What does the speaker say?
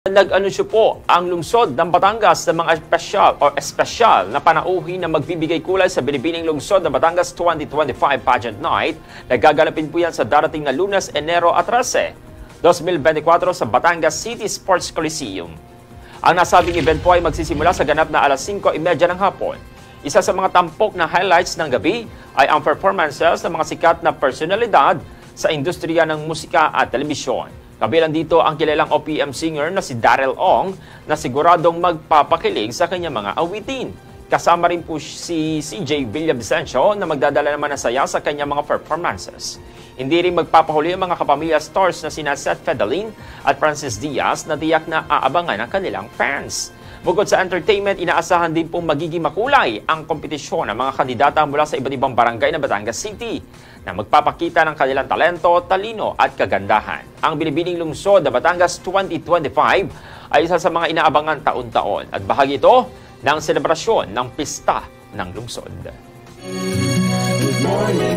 Nag-anunsyo po ang lungsod ng Batangas ng mga espesyal na panauhin na magbibigay kulay sa Binibining Lungsod ng Batangas 2025 Pageant Night na gaganapin po yan sa darating na Lunes, Enero 13, 2024 sa Batangas City Sports Coliseum. Ang nasabing event po ay magsisimula sa ganap na alas 5:30 ng hapon. Isa sa mga tampok na highlights ng gabi ay ang performances ng mga sikat na personalidad sa industriya ng musika at telebisyon. Kabilang dito ang kilalang OPM singer na si Darrell Ong na siguradong magpapakilig sa kanyang mga awitin. Kasama rin po si CJ Villavicencio na magdadala naman ng saya sa kanyang mga performances. Hindi rin magpapahuli ang mga kapamilya stars na sina Seth Fedelin at Francis Diaz na tiyak na aabangan ng kanilang fans. Bukod sa entertainment, inaasahan din pong magiging makulay ang kompetisyon ng mga kandidata mula sa iba't ibang barangay ng Batangas City na magpapakita ng kanilang talento, talino at kagandahan. Ang Binibining Lungsod na Batangas 2025 ay isa sa mga inaabangan taon-taon at bahagi ito ng selebrasyon ng Pista ng Lungsod. Good morning.